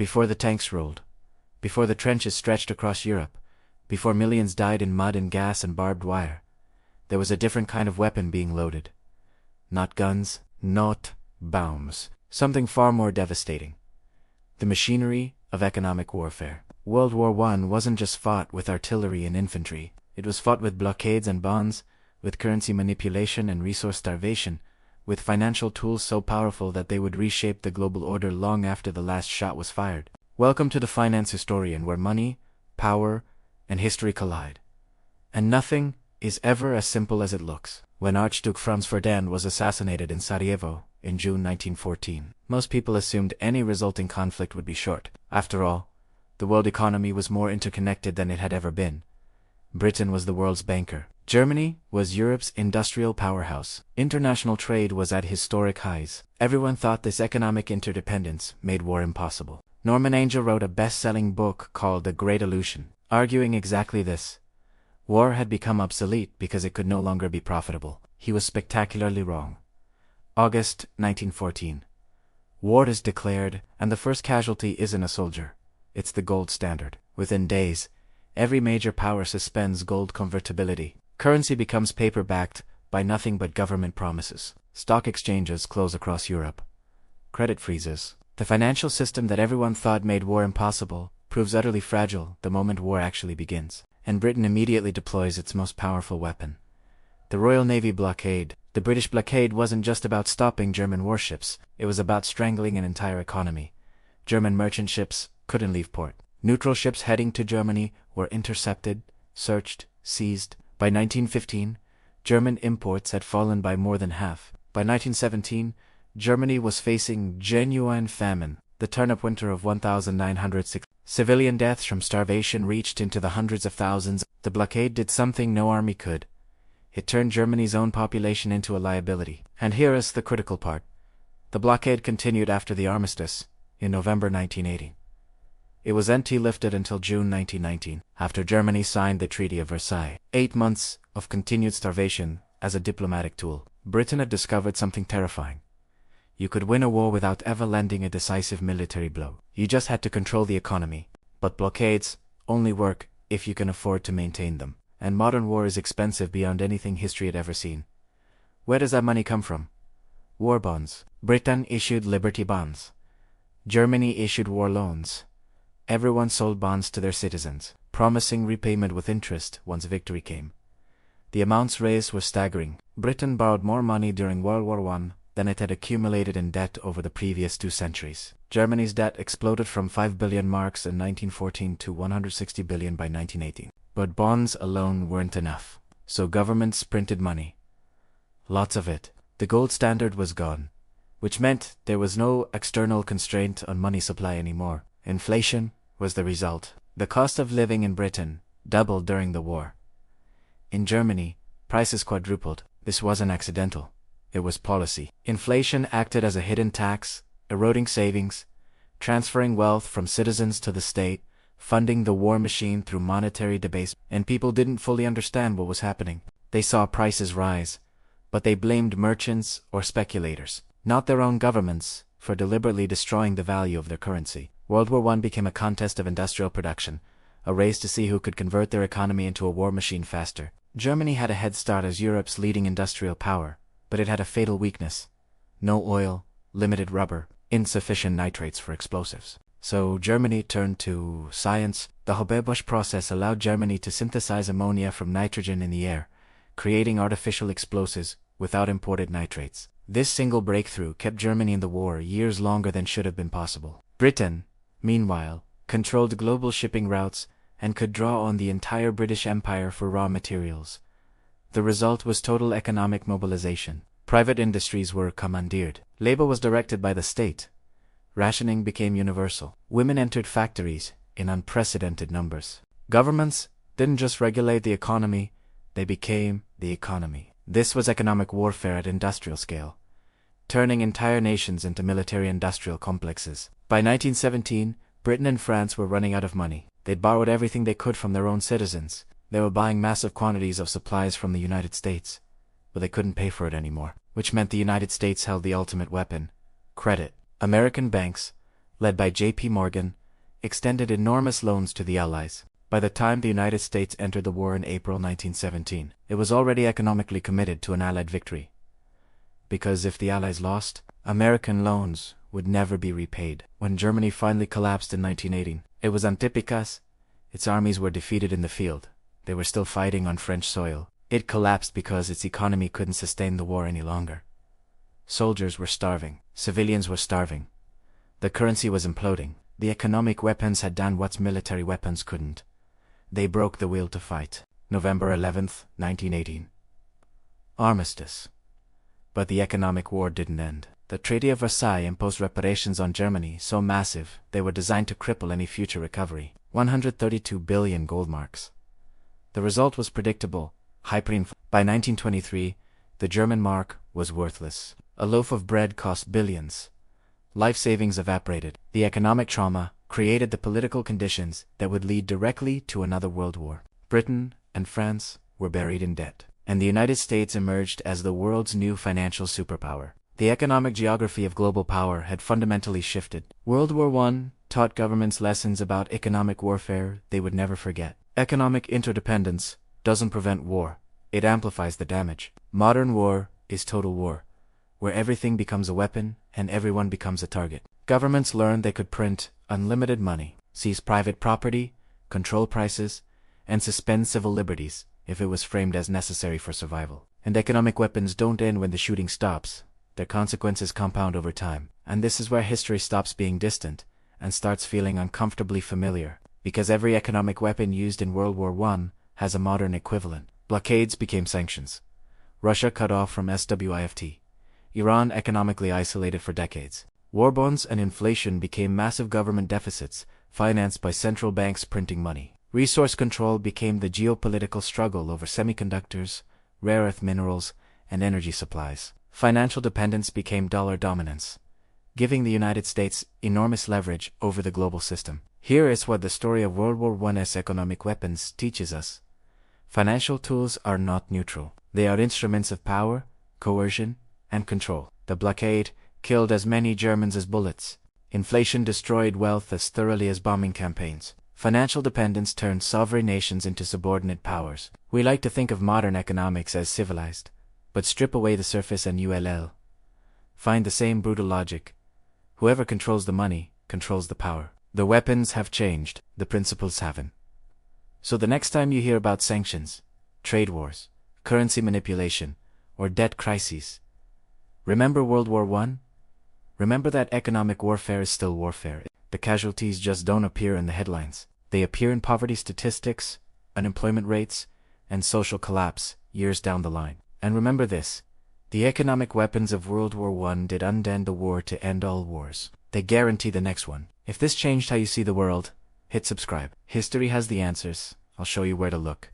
Before the tanks rolled, before the trenches stretched across Europe, before millions died in mud and gas and barbed wire, there was a different kind of weapon being loaded. Not guns, not bombs, something far more devastating. The machinery of economic warfare. World War I wasn't just fought with artillery and infantry, it was fought with blockades and bonds, with currency manipulation and resource starvation, with financial tools so powerful that they would reshape the global order long after the last shot was fired. Welcome to the Finance Historian, where money, power, and history collide. And nothing is ever as simple as it looks. When Archduke Franz Ferdinand was assassinated in Sarajevo in June 1914, most people assumed any resulting conflict would be short. After all, the world economy was more interconnected than it had ever been. Britain was the world's banker. Germany was Europe's industrial powerhouse. International trade was at historic highs. Everyone thought this economic interdependence made war impossible. Norman Angell wrote a best-selling book called The Great Illusion, arguing exactly this. War had become obsolete because it could no longer be profitable. He was spectacularly wrong. August 1914. War is declared, and the first casualty isn't a soldier. It's the gold standard. Within days, every major power suspends gold convertibility. Currency becomes paper-backed by nothing but government promises. Stock exchanges close across Europe. Credit freezes. The financial system that everyone thought made war impossible proves utterly fragile the moment war actually begins. And Britain immediately deploys its most powerful weapon. The Royal Navy blockade. The British blockade wasn't just about stopping German warships, it was about strangling an entire economy. German merchant ships couldn't leave port. Neutral ships heading to Germany were intercepted, searched, seized. By 1915, German imports had fallen by more than half. By 1917, Germany was facing genuine famine. The turnip winter of 1906. Civilian deaths from starvation reached into the hundreds of thousands. The blockade did something no army could. It turned Germany's own population into a liability. And here is the critical part. The blockade continued after the armistice, in November 1918. It was lifted until June 1919, after Germany signed the Treaty of Versailles. 8 months of continued starvation as a diplomatic tool. Britain had discovered something terrifying. You could win a war without ever landing a decisive military blow. You just had to control the economy. But blockades only work if you can afford to maintain them. And modern war is expensive beyond anything history had ever seen. Where does that money come from? War bonds. Britain issued Liberty bonds. Germany issued war loans. Everyone sold bonds to their citizens, promising repayment with interest once victory came. The amounts raised were staggering. Britain borrowed more money during World War I than it had accumulated in debt over the previous 2 centuries. Germany's debt exploded from 5 billion marks in 1914 to 160 billion by 1918. But bonds alone weren't enough. So governments printed money. Lots of it. The gold standard was gone, which meant there was no external constraint on money supply anymore. Inflation was the result. The cost of living in Britain doubled during the war. In Germany, prices quadrupled. This wasn't accidental. It was policy. Inflation acted as a hidden tax, eroding savings, transferring wealth from citizens to the state, funding the war machine through monetary debasement. And people didn't fully understand what was happening. They saw prices rise, but they blamed merchants or speculators, not their own governments, for deliberately destroying the value of their currency. World War I became a contest of industrial production, a race to see who could convert their economy into a war machine faster. Germany had a head start as Europe's leading industrial power, but it had a fatal weakness. No oil, limited rubber, insufficient nitrates for explosives. So Germany turned to science. The Haber-Bosch process allowed Germany to synthesize ammonia from nitrogen in the air, creating artificial explosives without imported nitrates. This single breakthrough kept Germany in the war years longer than should have been possible. Britain, meanwhile, controlled global shipping routes and could draw on the entire British Empire for raw materials. The result was total economic mobilization. Private industries were commandeered. Labor was directed by the state. Rationing became universal. Women entered factories in unprecedented numbers. Governments didn't just regulate the economy, they became the economy. This was economic warfare at industrial scale, turning entire nations into military-industrial complexes. By 1917, Britain and France were running out of money. They'd borrowed everything they could from their own citizens. They were buying massive quantities of supplies from the United States, but they couldn't pay for it anymore, which meant the United States held the ultimate weapon: credit. American banks led by J.P. Morgan, extended enormous loans to the Allies. By the time the United States entered the war in April 1917, it was already economically committed to an Allied victory. Because if the Allies lost, American loans would never be repaid. When Germany finally collapsed in 1918, it was Antipicas. Its armies were defeated in the field. They were still fighting on French soil. It collapsed because its economy couldn't sustain the war any longer. Soldiers were starving. Civilians were starving. The currency was imploding. The economic weapons had done what military weapons couldn't. They broke the will to fight. November 11th, 1918. Armistice. But the economic war didn't end. The Treaty of Versailles imposed reparations on Germany so massive they were designed to cripple any future recovery. 132 billion gold marks. The result was predictable. Hyperinflation. By 1923, the German mark was worthless. A loaf of bread cost billions. Life savings evaporated. The economic trauma created the political conditions that would lead directly to another world war. Britain and France were buried in debt, and the United States emerged as the world's new financial superpower. The economic geography of global power had fundamentally shifted. World War I taught governments lessons about economic warfare they would never forget. Economic interdependence doesn't prevent war, it amplifies the damage. Modern war is total war, where everything becomes a weapon and everyone becomes a target. Governments learned they could print unlimited money, seize private property, control prices, and suspend civil liberties if it was framed as necessary for survival. And economic weapons don't end when the shooting stops. Their consequences compound over time. And this is where history stops being distant and starts feeling uncomfortably familiar, because every economic weapon used in World War I has a modern equivalent. Blockades became sanctions. Russia cut off from SWIFT. Iran economically isolated for decades. War bonds and inflation became massive government deficits, financed by central banks printing money. Resource control became the geopolitical struggle over semiconductors, rare earth minerals, and energy supplies. Financial dependence became dollar dominance, giving the United States enormous leverage over the global system. Here is what the story of World War I's economic weapons teaches us. Financial tools are not neutral. They are instruments of power, coercion, and control. The blockade killed as many Germans as bullets. Inflation destroyed wealth as thoroughly as bombing campaigns. Financial dependence turned sovereign nations into subordinate powers. We like to think of modern economics as civilized, but strip away the surface and you'll find the same brutal logic. Whoever controls the money controls the power. The weapons have changed, the principles haven't. So the next time you hear about sanctions, trade wars, currency manipulation, or debt crises, remember World War I? Remember that economic warfare is still warfare. The casualties just don't appear in the headlines. They appear in poverty statistics, unemployment rates, and social collapse years down the line. And remember this, the economic weapons of World War I didn't end the war to end all wars. They guarantee the next one. If this changed how you see the world, hit subscribe. History has the answers. I'll show you where to look.